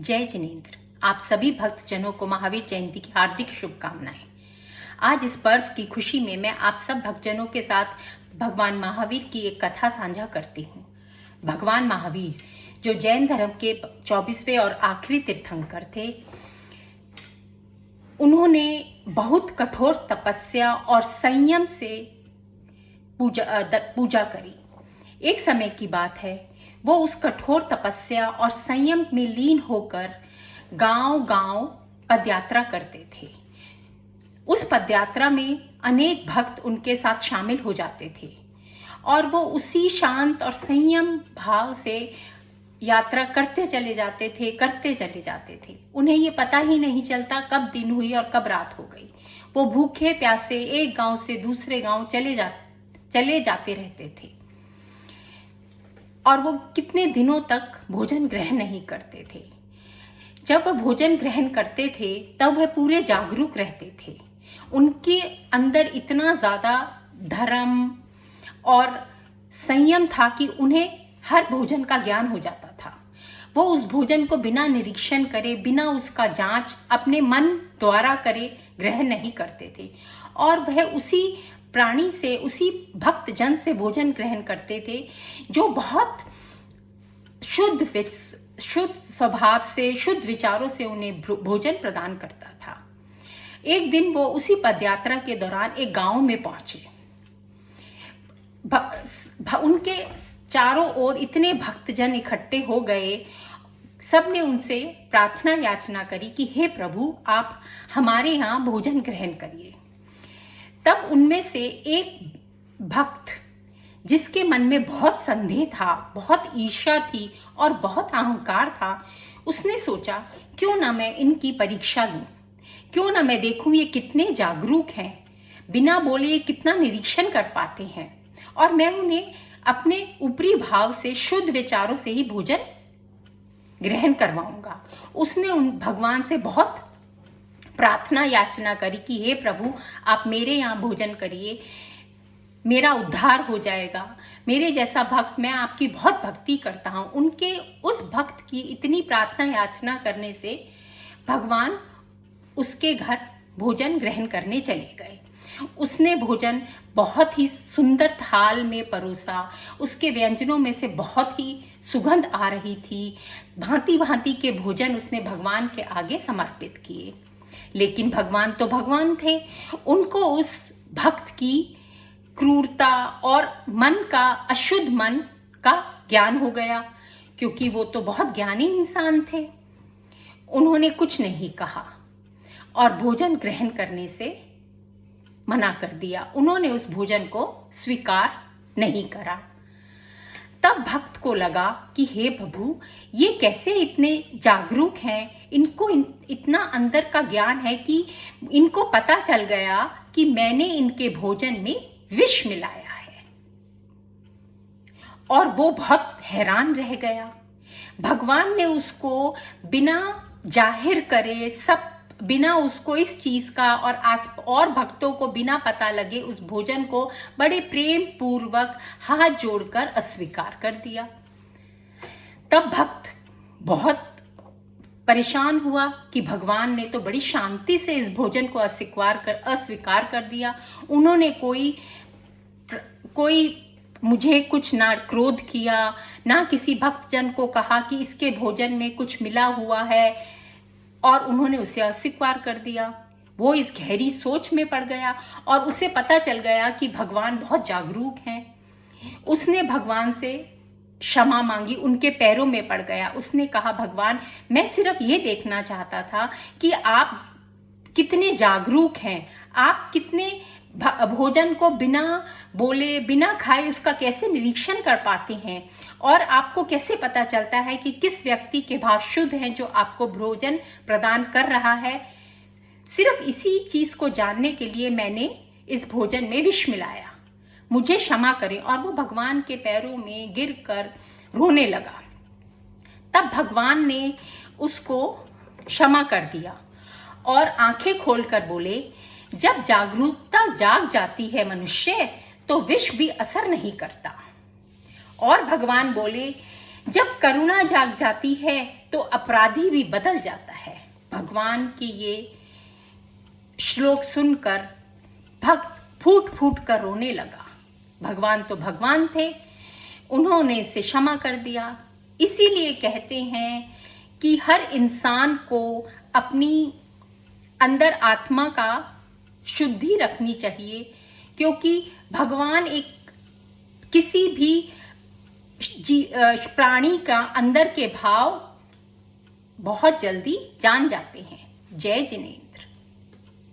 जय जिनेन्द्र। आप सभी भक्तजनों को महावीर जयंती की हार्दिक शुभकामनाएं। आज इस पर्व की खुशी में मैं आप सब भक्तजनों के साथ भगवान महावीर की एक कथा साझा करती हूँ। भगवान महावीर जो जैन धर्म के 24वें और आखिरी तीर्थंकर थे, उन्होंने बहुत कठोर तपस्या और संयम से पूजा करी। एक समय की बात है, वो उस कठोर तपस्या और संयम में लीन होकर गांव-गांव पदयात्रा करते थे। उस पदयात्रा में अनेक भक्त उनके साथ शामिल हो जाते थे और वो उसी शांत और संयम भाव से यात्रा करते चले जाते थे। उन्हें ये पता ही नहीं चलता कब दिन हुई और कब रात हो गई। वो भूखे प्यासे एक गांव से दूसरे गांव चले जाते रहते थे और वो कितने दिनों तक भोजन ग्रहण नहीं करते थे। जब वह भोजन ग्रहण करते थे तब वह पूरे जागरूक रहते थे। उनके अंदर इतना ज्यादा धर्म और संयम था कि उन्हें हर भोजन का ज्ञान हो जाता था। वो उस भोजन को बिना निरीक्षण करे, बिना उसका जांच अपने मन द्वारा करे ग्रहण नहीं करते थे और वह उसी प्राणी से, उसी भक्त जन से भोजन ग्रहण करते थे जो बहुत शुद्ध स्वभाव से, शुद्ध विचारों से उन्हें भोजन प्रदान करता था। एक दिन वो उसी पदयात्रा के दौरान एक गांव में पहुंचे। उनके चारों ओर इतने भक्तजन इकट्ठे हो गए, सबने उनसे प्रार्थना याचना करी कि हे प्रभु, आप हमारे यहाँ भोजन ग्रहण करिए। तब उनमें से एक भक्त, जिसके मन में बहुत संदेह था, बहुत ईर्ष्या थी और बहुत अहंकार था, उसने सोचा क्यों ना मैं इनकी परीक्षा लूं, क्यों ना मैं देखूं ये कितने जागरूक हैं, बिना बोले ये कितना निरीक्षण कर पाते हैं और मैं उन्हें अपने ऊपरी भाव से, शुद्ध विचारों से ही भोजन ग्रहण करवाऊंगा। उसने उन भगवान से बहुत प्रार्थना याचना करी कि हे प्रभु, आप मेरे यहाँ भोजन करिए, मेरा उद्धार हो जाएगा। मेरे जैसा भक्त, मैं आपकी बहुत भक्ति करता हूँ। उनके उस भक्त की इतनी प्रार्थना याचना करने से भगवान उसके घर भोजन ग्रहण करने चले गए। उसने भोजन बहुत ही सुंदर थाल में परोसा। उसके व्यंजनों में से बहुत ही सुगंध आ रही थी। भांति भांति के भोजन उसने भगवान के आगे समर्पित किए। लेकिन भगवान तो भगवान थे, उनको उस भक्त की क्रूरता और मन का, अशुद्ध मन का ज्ञान हो गया, क्योंकि वो तो बहुत ज्ञानी इंसान थे। उन्होंने कुछ नहीं कहा और भोजन ग्रहण करने से मना कर दिया। उन्होंने उस भोजन को स्वीकार नहीं करा। तब भक्त को लगा कि हे प्रभु, ये कैसे इतने जागरूक हैं, इनको इतना अंदर का ज्ञान है कि इनको पता चल गया कि मैंने इनके भोजन में विष मिलाया है। और वो बहुत हैरान रह गया। भगवान ने उसको बिना जाहिर करे, बिना उसको इस चीज का और भक्तों को बिना पता लगे उस भोजन को बड़े प्रेम पूर्वक हाथ जोड़कर अस्वीकार कर दिया। तब भक्त बहुत परेशान हुआ कि भगवान ने तो बड़ी शांति से इस भोजन को अस्वीकार कर दिया। उन्होंने कोई मुझे कुछ ना क्रोध किया, ना किसी भक्तजन को कहा कि इसके भोजन में कुछ मिला हुआ है, और उन्होंने उसे अस्वीकार कर दिया। वो इस गहरी सोच में पड़ गया और उसे पता चल गया कि भगवान बहुत जागरूक हैं। उसने भगवान से क्षमा मांगी, उनके पैरों में पड़ गया। उसने कहा, भगवान, मैं सिर्फ ये देखना चाहता था कि आप कितने जागरूक हैं, आप कितने भोजन को बिना बोले, बिना खाए उसका कैसे निरीक्षण कर पाते हैं और आपको कैसे पता चलता है कि किस व्यक्ति के भाव शुद्ध हैं जो आपको भोजन प्रदान कर रहा है। सिर्फ इसी चीज को जानने के लिए मैंने इस भोजन में विष मिलाया, मुझे क्षमा करें। और वो भगवान के पैरों में गिरकर रोने लगा। तब भगवान ने उसको क्षमा कर दिया और आंखें खोलकर बोले, जब जागरूकता जाग जाती है मनुष्य, तो विष भी असर नहीं करता। और भगवान बोले, जब करुणा जाग जाती है तो अपराधी भी बदल जाता है। भगवान के ये श्लोक सुनकर भक्त फूट फूट कर रोने लगा। भगवान तो भगवान थे, उन्होंने इसे क्षमा कर दिया। इसीलिए कहते हैं कि हर इंसान को अपनी अंदर आत्मा का शुद्धि रखनी चाहिए, क्योंकि भगवान एक किसी भी प्राणी का अंदर के भाव बहुत जल्दी जान जाते हैं। जय जिनेन्द्र।